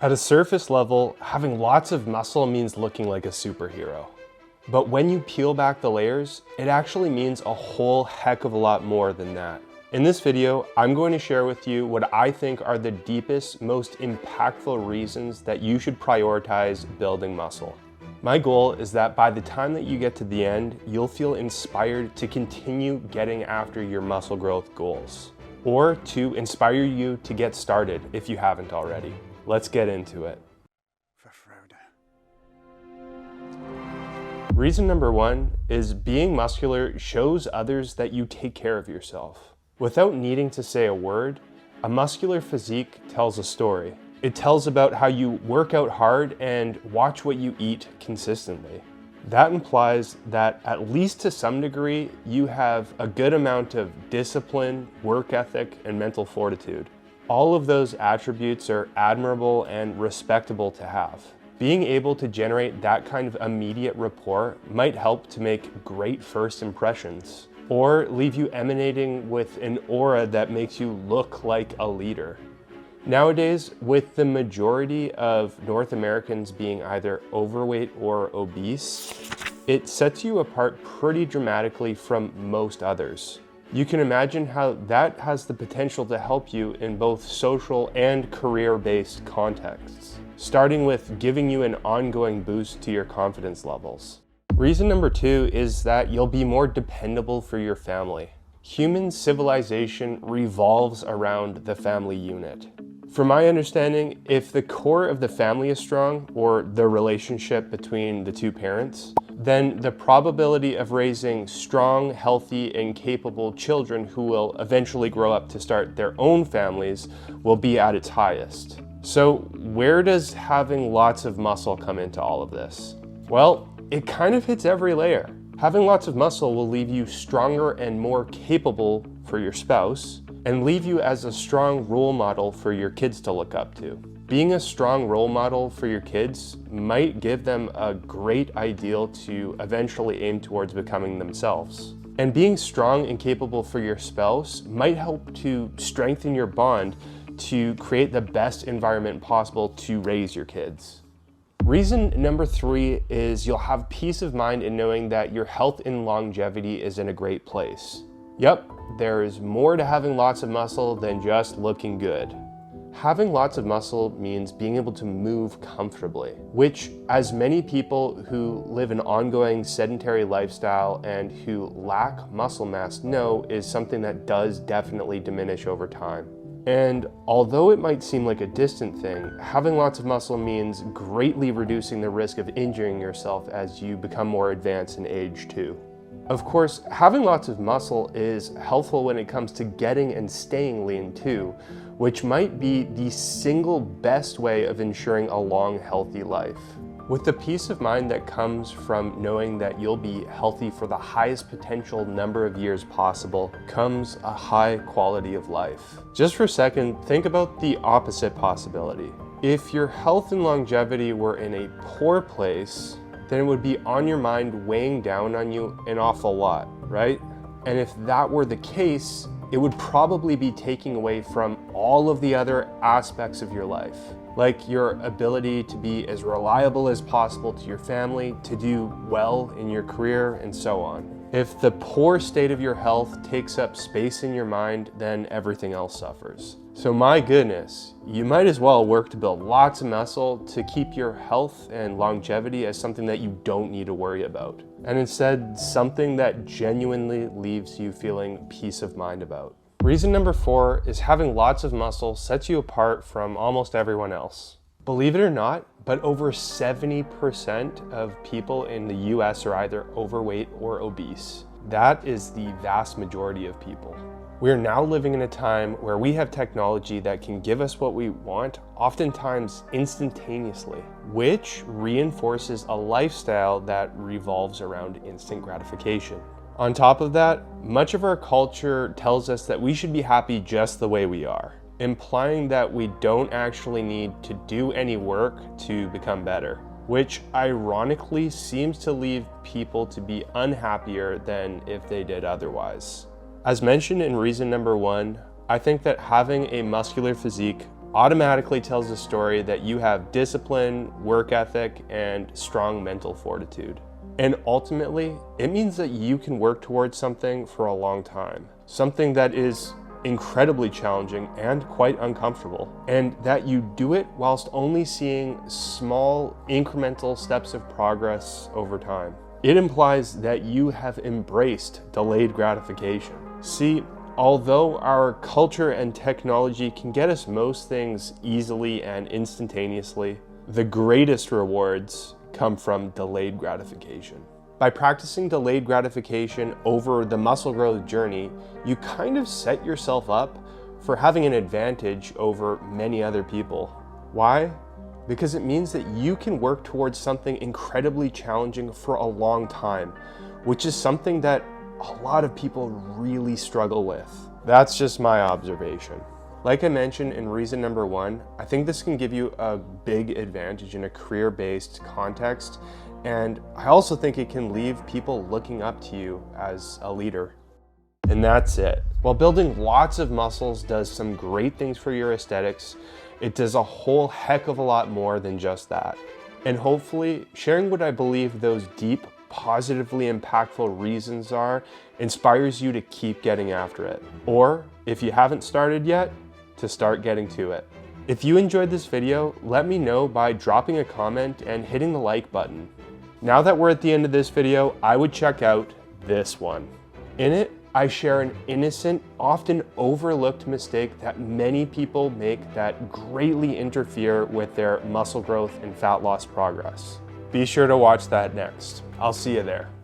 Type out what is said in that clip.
At a surface level, having lots of muscle means looking like a superhero. But when you peel back the layers, it actually means a whole heck of a lot more than that. In this video, I'm going to share with you what I think are the deepest, most impactful reasons that you should prioritize building muscle. My goal is that by the time that you get to the end, you'll feel inspired to continue getting after your muscle growth goals, or to inspire you to get started if you haven't already. Let's get into it. Reason number one is being muscular shows others that you take care of yourself. Without needing to say a word, a muscular physique tells a story. It tells about how you work out hard and watch what you eat consistently. That implies that, at least to some degree, you have a good amount of discipline, work ethic, and mental fortitude. All of those attributes are admirable and respectable to have. Being able to generate that kind of immediate rapport might help to make great first impressions, or leave you emanating with an aura that makes you look like a leader. Nowadays, with the majority of North Americans being either overweight or obese, it sets you apart pretty dramatically from most others. You can imagine how that has the potential to help you in both social and career-based contexts, starting with giving you an ongoing boost to your confidence levels. Reason number two is that you'll be more dependable for your family. Human civilization revolves around the family unit. From my understanding, if the core of the family is strong, or the relationship between the two parents, then the probability of raising strong, healthy, and capable children who will eventually grow up to start their own families will be at its highest. So where does having lots of muscle come into all of this? Well, it kind of hits every layer. Having lots of muscle will leave you stronger and more capable for your spouse, and leave you as a strong role model for your kids to look up to. Being a strong role model for your kids might give them a great ideal to eventually aim towards becoming themselves. And being strong and capable for your spouse might help to strengthen your bond to create the best environment possible to raise your kids. Reason number three is you'll have peace of mind in knowing that your health and longevity is in a great place. Yep, there is more to having lots of muscle than just looking good. Having lots of muscle means being able to move comfortably, which, as many people who live an ongoing sedentary lifestyle and who lack muscle mass know, is something that does definitely diminish over time. And although it might seem like a distant thing, having lots of muscle means greatly reducing the risk of injuring yourself as you become more advanced in age too. Of course, having lots of muscle is helpful when it comes to getting and staying lean too, which might be the single best way of ensuring a long, healthy life. With the peace of mind that comes from knowing that you'll be healthy for the highest potential number of years possible comes a high quality of life. Just for a second, think about the opposite possibility. If your health and longevity were in a poor place, then it would be on your mind, weighing down on you an awful lot, right? And if that were the case, it would probably be taking away from all of the other aspects of your life, like your ability to be as reliable as possible to your family, to do well in your career, and so on. If the poor state of your health takes up space in your mind, then everything else suffers. So my goodness, you might as well work to build lots of muscle to keep your health and longevity as something that you don't need to worry about, and instead something that genuinely leaves you feeling peace of mind about. Reason number four is having lots of muscle sets you apart from almost everyone else. Believe it or not, but over 70% of people in the US are either overweight or obese. That is the vast majority of people. We are now living in a time where we have technology that can give us what we want, oftentimes instantaneously, which reinforces a lifestyle that revolves around instant gratification. On top of that, much of our culture tells us that we should be happy just the way we are, implying that we don't actually need to do any work to become better, which ironically seems to leave people to be unhappier than if they did otherwise. As mentioned in reason number one, I think that having a muscular physique automatically tells a story that you have discipline, work ethic, and strong mental fortitude. And ultimately, it means that you can work towards something for a long time, something that is incredibly challenging and quite uncomfortable, and that you do it whilst only seeing small incremental steps of progress over time. It implies that you have embraced delayed gratification. See, although our culture and technology can get us most things easily and instantaneously, the greatest rewards come from delayed gratification. By practicing delayed gratification over the muscle growth journey, you kind of set yourself up for having an advantage over many other people. Why? Because it means that you can work towards something incredibly challenging for a long time, which is something that a lot of people really struggle with. That's just my observation. Like I mentioned in reason number 1, I think this can give you a big advantage in a career-based context, and I also think it can leave people looking up to you as a leader. And that's it. While building lots of muscles does some great things for your aesthetics, it does a whole heck of a lot more than just that. And hopefully, sharing what I believe those deep, positively impactful reasons are inspires you to keep getting after it. Or, if you haven't started yet, to start getting to it. If you enjoyed this video, let me know by dropping a comment and hitting the like button. Now that we're at the end of this video, I would check out this one. In it, I share an innocent, often overlooked mistake that many people make that greatly interfere with their muscle growth and fat loss progress. Be sure to watch that next. I'll see you there.